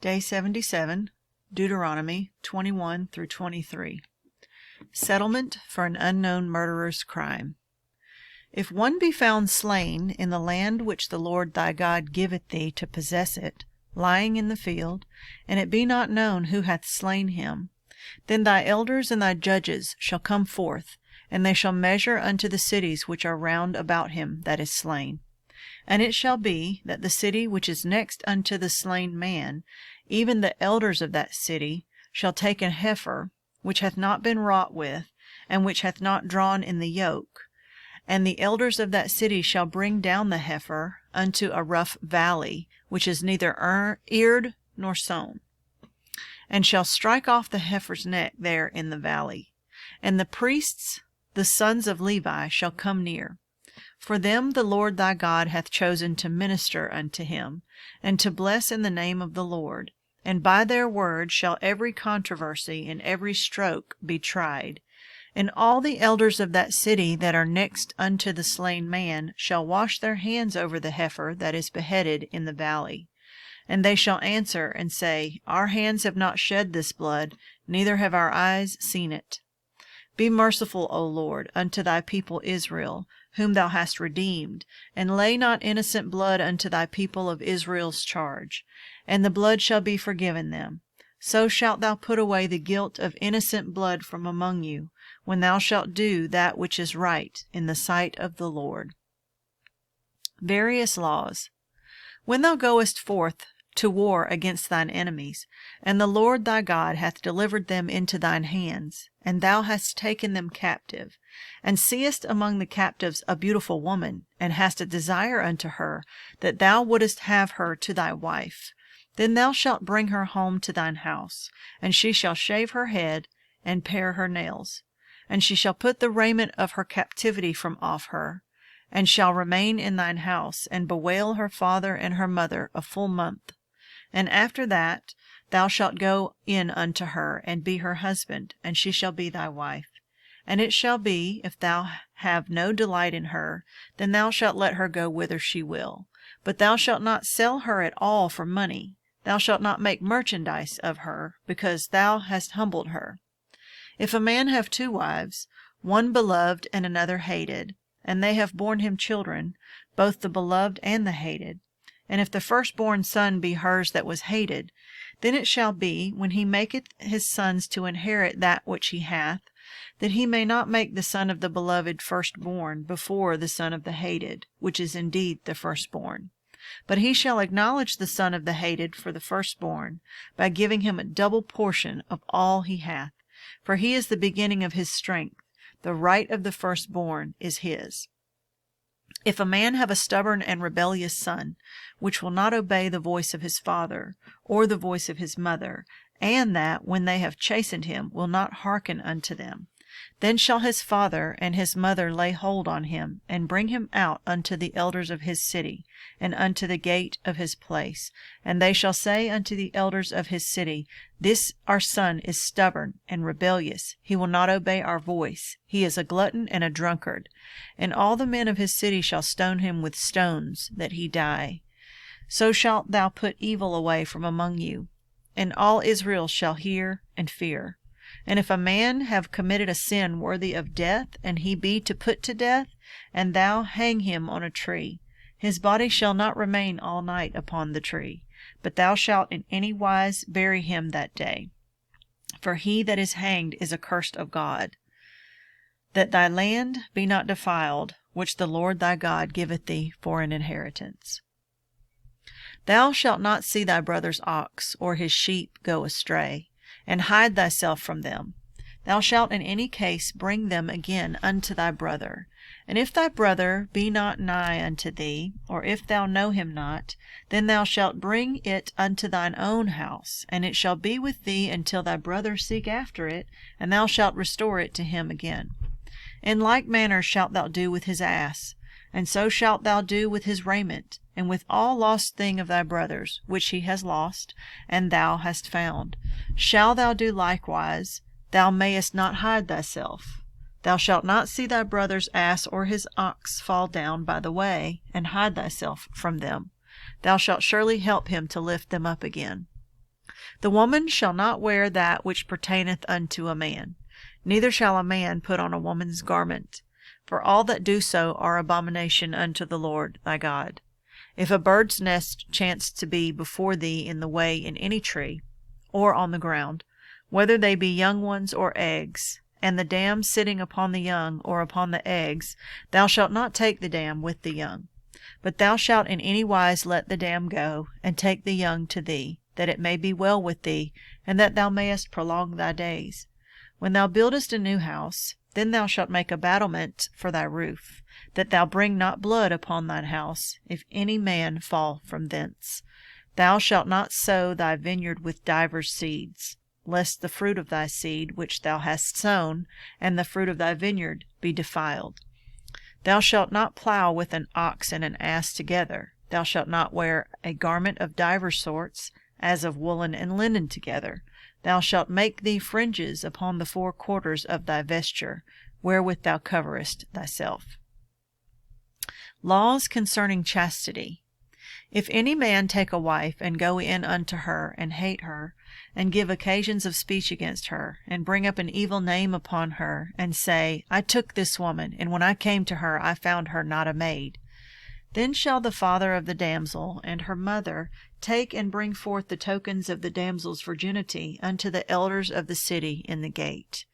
Day 77, Deuteronomy 21 through 23. Settlement for an unknown murderer's crime. If one be found slain in the land which the Lord thy God giveth thee to possess it, lying in the field, and it be not known who hath slain him, then thy elders and thy judges shall come forth, and they shall measure unto the cities which are round about him that is slain. And it shall be that the city which is next unto the slain man, even the elders of that city, shall take an heifer, which hath not been wrought with, and which hath not drawn in the yoke. And the elders of that city shall bring down the heifer unto a rough valley, which is neither eared nor sown, and shall strike off the heifer's neck there in the valley. And the priests, the sons of Levi, shall come near. For them the Lord thy God hath chosen to minister unto him, and to bless in the name of the Lord. And by their word shall every controversy and every stroke be tried. And all the elders of that city that are next unto the slain man shall wash their hands over the heifer that is beheaded in the valley. And they shall answer and say, Our hands have not shed this blood, neither have our eyes seen it. Be merciful, O Lord, unto thy people Israel, whom thou hast redeemed, and lay not innocent blood unto thy people of Israel's charge, and the blood shall be forgiven them. So shalt thou put away the guilt of innocent blood from among you, when thou shalt do that which is right in the sight of the Lord. Various laws. When thou goest forth to war against thine enemies, and the Lord thy God hath delivered them into thine hands, and thou hast taken them captive, and seest among the captives a beautiful woman, and hast a desire unto her, that thou wouldest have her to thy wife, then thou shalt bring her home to thine house, and she shall shave her head, and pare her nails, and she shall put the raiment of her captivity from off her, and shall remain in thine house, and bewail her father and her mother a full month. And after that thou shalt go in unto her, and be her husband, and she shall be thy wife. And it shall be, if thou have no delight in her, then thou shalt let her go whither she will. But thou shalt not sell her at all for money. Thou shalt not make merchandise of her, because thou hast humbled her. If a man have two wives, one beloved and another hated, and they have borne him children, both the beloved and the hated, and if the firstborn son be hers that was hated, then it shall be, when he maketh his sons to inherit that which he hath, that he may not make the son of the beloved firstborn before the son of the hated, which is indeed the firstborn. But he shall acknowledge the son of the hated for the firstborn, by giving him a double portion of all he hath, for he is the beginning of his strength. The right of the firstborn is his. If a man have a stubborn and rebellious son, which will not obey the voice of his father, or the voice of his mother, and that, when they have chastened him, will not hearken unto them, then shall his father and his mother lay hold on him, and bring him out unto the elders of his city, and unto the gate of his place. And they shall say unto the elders of his city, This our son is stubborn and rebellious. He will not obey our voice. He is a glutton and a drunkard. And all the men of his city shall stone him with stones, that he die. So shalt thou put evil away from among you, and all Israel shall hear and fear. And if a man have committed a sin worthy of death, and he be to put to death, and thou hang him on a tree, his body shall not remain all night upon the tree, but thou shalt in any wise bury him that day. For he that is hanged is accursed of God. That thy land be not defiled, which the Lord thy God giveth thee for an inheritance. Thou shalt not see thy brother's ox or his sheep go astray, and hide thyself from them. Thou shalt in any case bring them again unto thy brother. And if thy brother be not nigh unto thee, or if thou know him not, then thou shalt bring it unto thine own house, and it shall be with thee until thy brother seek after it, and thou shalt restore it to him again. In like manner shalt thou do with his ass, and so shalt thou do with his raiment, and with all lost thing of thy brother's, which he has lost, and thou hast found. Shall thou do likewise? Thou mayest not hide thyself. Thou shalt not see thy brother's ass or his ox fall down by the way, and hide thyself from them. Thou shalt surely help him to lift them up again. The woman shall not wear that which pertaineth unto a man, neither shall a man put on a woman's garment, for all that do so are abomination unto the Lord thy God. If a bird's nest chance to be before thee in the way in any tree, or on the ground, whether they be young ones or eggs, and the dam sitting upon the young or upon the eggs, thou shalt not take the dam with the young. But thou shalt in any wise let the dam go, and take the young to thee, that it may be well with thee, and that thou mayest prolong thy days. When thou buildest a new house, then thou shalt make a battlement for thy roof, that thou bring not blood upon thine house, if any man fall from thence. Thou shalt not sow thy vineyard with divers seeds, lest the fruit of thy seed which thou hast sown, and the fruit of thy vineyard, be defiled. Thou shalt not plow with an ox and an ass together. Thou shalt not wear a garment of divers sorts, as of woolen and linen together. Thou shalt make thee fringes upon the four quarters of thy vesture, wherewith thou coverest thyself. Laws concerning chastity. If any man take a wife, and go in unto her, and hate her, and give occasions of speech against her, and bring up an evil name upon her, and say, I took this woman, and when I came to her, I found her not a maid, then shall the father of the damsel and her mother take and bring forth the tokens of the damsel's virginity unto the elders of the city in the gate.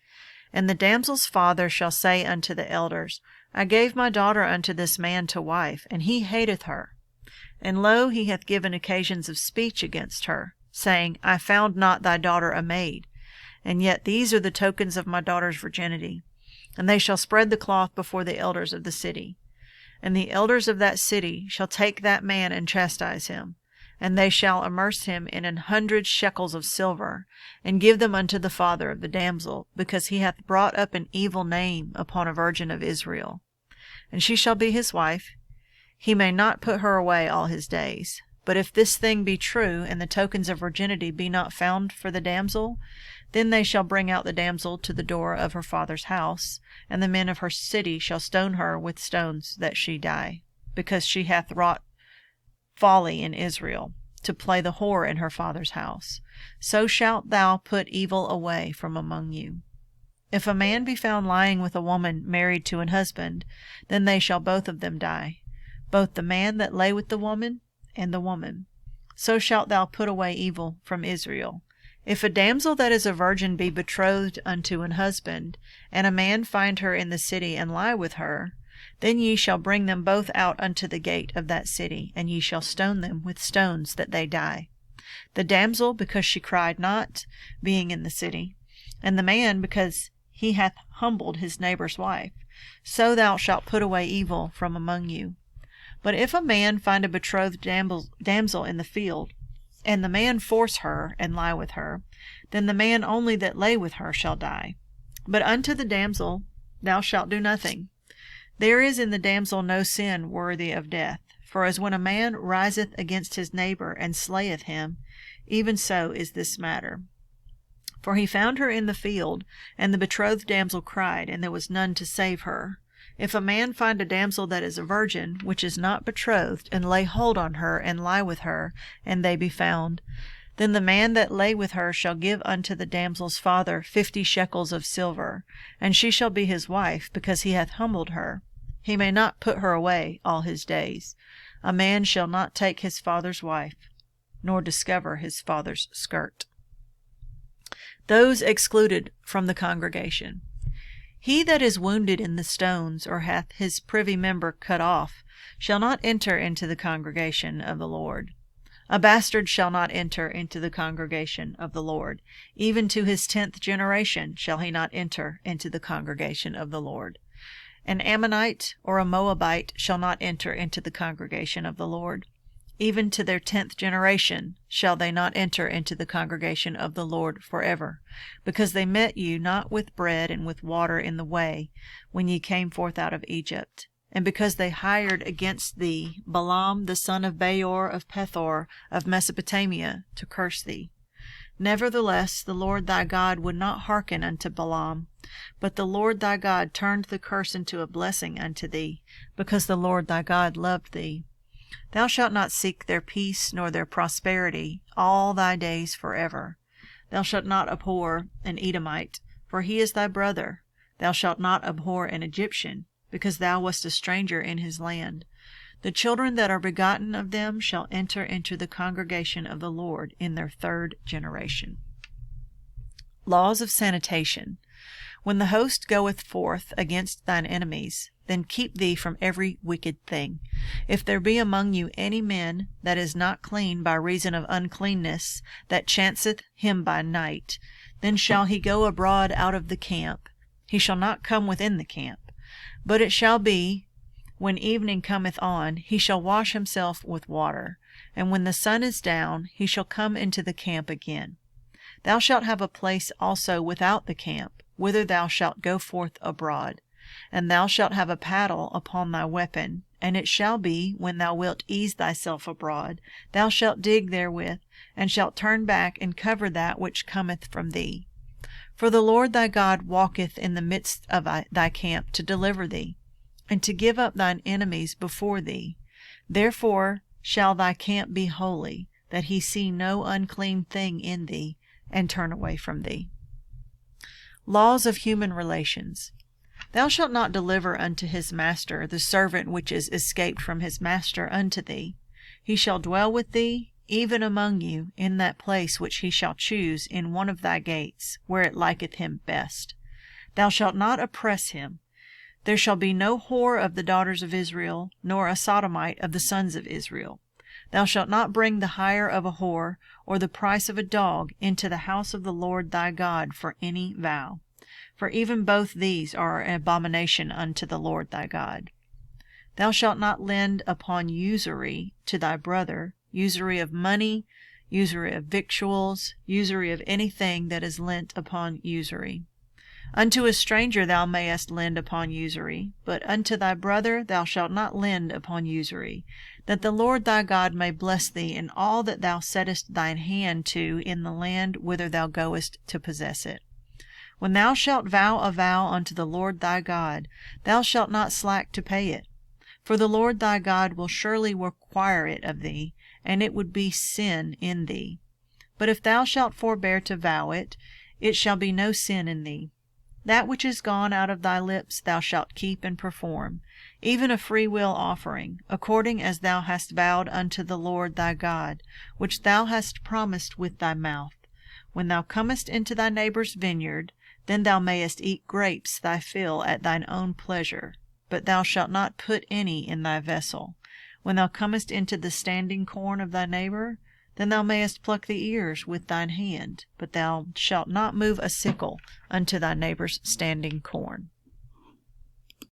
And the damsel's father shall say unto the elders, I gave my daughter unto this man to wife, and he hateth her. And lo, he hath given occasions of speech against her, saying, I found not thy daughter a maid. And yet these are the tokens of my daughter's virginity. And they shall spread the cloth before the elders of the city. And the elders of that city shall take that man and chastise him, and they shall immerse him in 100 shekels of silver, and give them unto the father of the damsel, because he hath brought up an evil name upon a virgin of Israel. And she shall be his wife. He may not put her away all his days. But if this thing be true, and the tokens of virginity be not found for the damsel, then they shall bring out the damsel to the door of her father's house, and the men of her city shall stone her with stones that she die, because she hath wrought folly in Israel, to play the whore in her father's house. So shalt thou put evil away from among you. If a man be found lying with a woman married to an husband, then they shall both of them die, both the man that lay with the woman and the woman. So shalt thou put away evil from Israel. If a damsel that is a virgin be betrothed unto an husband, and a man find her in the city and lie with her, then ye shall bring them both out unto the gate of that city, and ye shall stone them with stones that they die. The damsel, because she cried not, being in the city, and the man, because he hath humbled his neighbor's wife. So thou shalt put away evil from among you. But if a man find a betrothed damsel in the field, and the man force her and lie with her, then the man only that lay with her shall die. But unto the damsel thou shalt do nothing. There is in the damsel no sin worthy of death. For as when a man riseth against his neighbor and slayeth him, even so is this matter. For he found her in the field, and the betrothed damsel cried, and there was none to save her. If a man find a damsel that is a virgin, which is not betrothed, and lay hold on her, and lie with her, and they be found, then the man that lay with her shall give unto the damsel's father 50 shekels of silver, and she shall be his wife, because he hath humbled her. He may not put her away all his days. A man shall not take his father's wife, nor discover his father's skirt. Those excluded from the congregation. He that is wounded in the stones, or hath his privy member cut off, shall not enter into the congregation of the Lord. A bastard shall not enter into the congregation of the Lord. Even to his 10th generation shall he not enter into the congregation of the Lord. An Ammonite or a Moabite shall not enter into the congregation of the Lord. Even to their 10th generation shall they not enter into the congregation of the Lord forever, because they met you not with bread and with water in the way, when ye came forth out of Egypt, and because they hired against thee Balaam the son of Beor of Pethor of Mesopotamia to curse thee. Nevertheless, the Lord thy God would not hearken unto Balaam, but the Lord thy God turned the curse into a blessing unto thee, because the Lord thy God loved thee. Thou shalt not seek their peace nor their prosperity all thy days forever. Thou shalt not abhor an Edomite, for he is thy brother. Thou shalt not abhor an Egyptian, because thou wast a stranger in his land. The children that are begotten of them shall enter into the congregation of the Lord in their third generation. Laws of sanitation. When the host goeth forth against thine enemies, then keep thee from every wicked thing. If there be among you any man that is not clean by reason of uncleanness, that chanceth him by night, then shall he go abroad out of the camp. He shall not come within the camp. But it shall be, when evening cometh on, he shall wash himself with water, and when the sun is down, he shall come into the camp again. Thou shalt have a place also without the camp, whither thou shalt go forth abroad. And thou shalt have a paddle upon thy weapon, and it shall be, when thou wilt ease thyself abroad, thou shalt dig therewith, and shalt turn back and cover that which cometh from thee. For the Lord thy God walketh in the midst of thy camp to deliver thee, and to give up thine enemies before thee. Therefore shall thy camp be holy, that he see no unclean thing in thee, and turn away from thee. Laws of human relations. Thou shalt not deliver unto his master the servant which is escaped from his master unto thee. He shall dwell with thee, even among you, in that place which he shall choose in one of thy gates, where it liketh him best. Thou shalt not oppress him. There shall be no whore of the daughters of Israel, nor a sodomite of the sons of Israel. Thou shalt not bring the hire of a whore, or the price of a dog, into the house of the Lord thy God for any vow. For even both these are an abomination unto the Lord thy God. Thou shalt not lend upon usury to thy brother, usury of money, usury of victuals, usury of anything that is lent upon usury. Unto a stranger thou mayest lend upon usury, but unto thy brother thou shalt not lend upon usury, that the Lord thy God may bless thee in all that thou settest thine hand to in the land whither thou goest to possess it. When thou shalt vow a vow unto the Lord thy God, thou shalt not slack to pay it. For the Lord thy God will surely require it of thee, and it would be sin in thee. But if thou shalt forbear to vow it, it shall be no sin in thee. That which is gone out of thy lips thou shalt keep and perform, even a freewill offering, according as thou hast vowed unto the Lord thy God, which thou hast promised with thy mouth. When thou comest into thy neighbour's vineyard, then thou mayest eat grapes thy fill at thine own pleasure, but thou shalt not put any in thy vessel. When thou comest into the standing corn of thy neighbour, then thou mayest pluck the ears with thine hand, but thou shalt not move a sickle unto thy neighbour's standing corn.